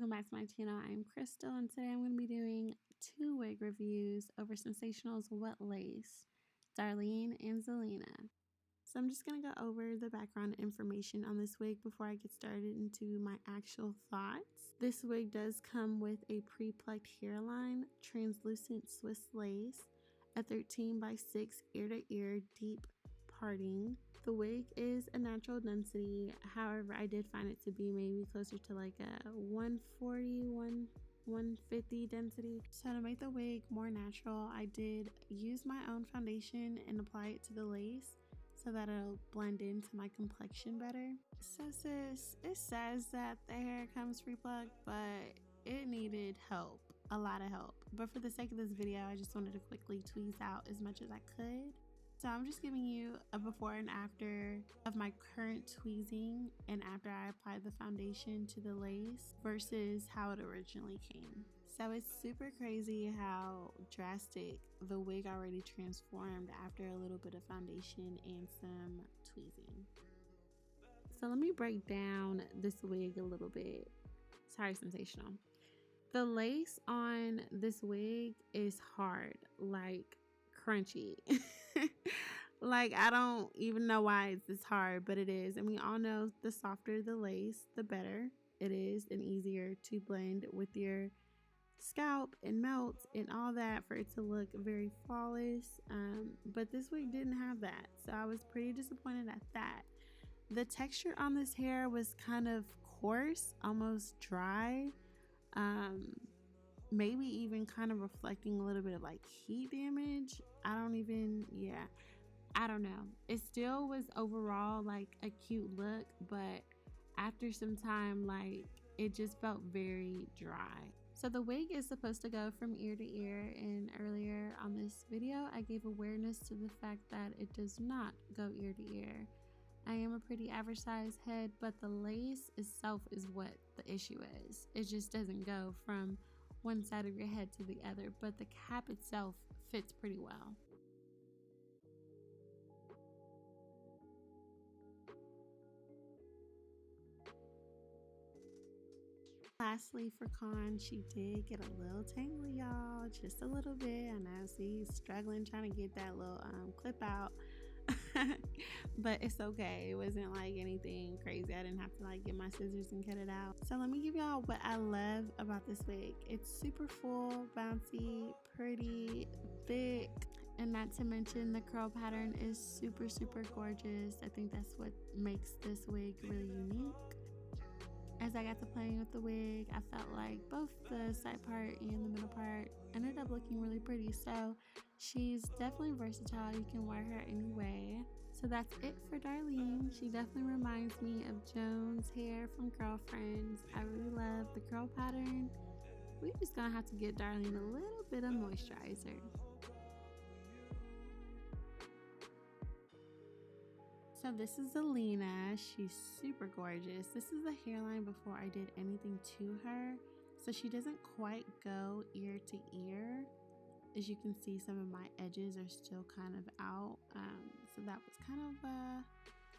welcome back to my channel. I'm Crystal, and today I'm going to be doing 2 wig reviews over Sensational's Wet Lace, Darlene and Zelena. So I'm just going to go over the background information on this wig before I get started into my actual thoughts. This wig does come with a pre-plucked hairline, translucent Swiss lace, a 13x6 ear-to-ear deep parting. The wig is a natural density, however I did find it to be maybe closer to like a 150 density. So to make the wig more natural, I did use my own foundation and apply it to the lace so that it'll blend into my complexion better. So sis, it says that the hair comes pre-plucked, but it needed help, a lot of help. But for the sake of this video, I just wanted to quickly tweeze out as much as I could. So I'm just giving you a before and after of my current tweezing and after I applied the foundation to the lace versus how it originally came. So it's super crazy how drastic the wig already transformed after a little bit of foundation and some tweezing. So let me break down this wig a little bit. Sorry, Sensational. The lace on this wig is hard, like crunchy. Like, I don't even know why it's this hard, but it is. And we all know the softer the lace, the better it is and easier to blend with your scalp and melt and all that for it to look very flawless. But this wig didn't have that, so I was pretty disappointed at that. The texture on this hair was kind of coarse, almost dry, maybe even kind of reflecting a little bit of like heat damage. I don't know. It still was overall like a cute look, but after some time, like, it just felt very dry. So the wig is supposed to go from ear to ear, and earlier on this video I gave awareness to the fact that it does not go ear to ear. I am a pretty average size head, but the lace itself is what the issue is. It just doesn't go from one side of your head to the other, but the cap itself fits pretty well. Lastly, for Con, she did get a little tangly, y'all, just a little bit. I know she's struggling trying to get that little clip out. But it's okay. It wasn't like anything crazy. I didn't have to like get my scissors and cut it out. So let me give y'all what I love about this wig. It's super full, bouncy, pretty, thick, and not to mention the curl pattern is super gorgeous. I think that's what makes this wig really unique. As I got to playing with the wig, I felt like both the side part and the middle part ended up looking really pretty. So she's definitely versatile. You can wear her any way. So that's it for Darlene. She definitely reminds me of Joan's hair from Girlfriends. I really love the curl pattern. We're just gonna have to get Darlene a little bit of moisturizer. So this is Zelena. She's super gorgeous. This is the hairline before I did anything to her. So she doesn't quite go ear to ear. As you can see, some of my edges are still kind of out. So that was kind of a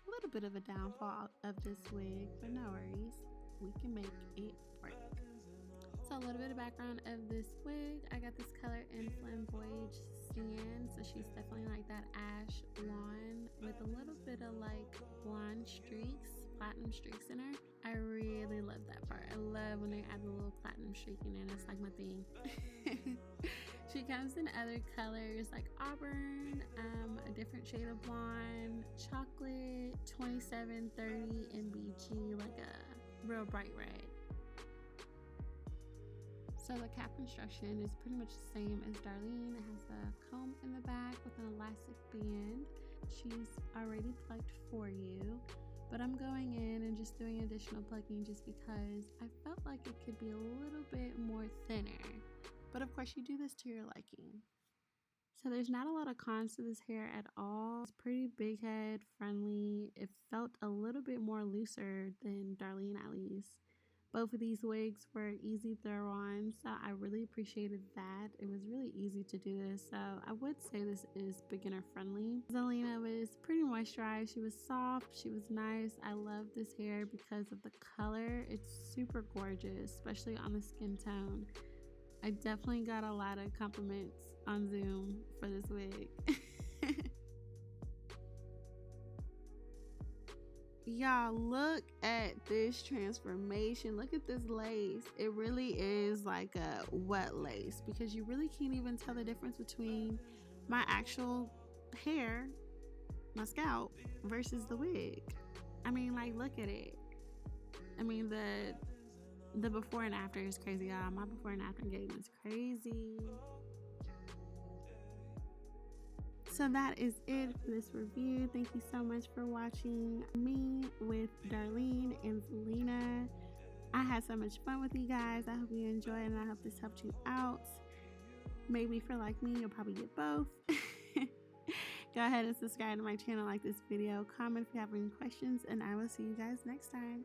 little bit of a downfall of this wig, but no worries. We can make it work. So a little bit of background of this wig. I got this color in Flamboyage Sand. So she's definitely like that ash blonde with a little bit of like blonde streaks, platinum streaks in her. I really love that part. I love when they add the little platinum streaking in. It's like my thing. She comes in other colors like auburn, a different shade of blonde, chocolate, 2730, and BG, like a real bright red. So the cap construction is pretty much the same as Darlene. It has a comb in the back with an elastic band. She's already plucked for you, but I'm going in and just doing additional plucking just because I felt like it could be a little bit more thinner. But of course you do this to your liking. So there's not a lot of cons to this hair at all. It's pretty big head, friendly. It felt a little bit more looser than Darlene at least. Both of these wigs were easy throw on, so I really appreciated that. It was really easy to do this, so I would say this is beginner friendly. Zelena was pretty moisturized. She was soft, she was nice. I love this hair because of the color. It's super gorgeous, especially on the skin tone. I definitely got a lot of compliments on Zoom for this wig. Y'all, look at this transformation. Look at this lace. It really is like a wet lace because you really can't even tell the difference between my actual hair, my scalp, versus the wig. I mean, like, look at it. I mean, the before and after is crazy, y'all. My before and after game is crazy. So that is it for this review. Thank you so much for watching me with Darlene and Zelena. I had so much fun with you guys. I hope you enjoyed and I hope this helped you out. Maybe if you're like me, you'll probably get both. Go ahead and subscribe to my channel, like this video, comment if you have any questions, and I will see you guys next time.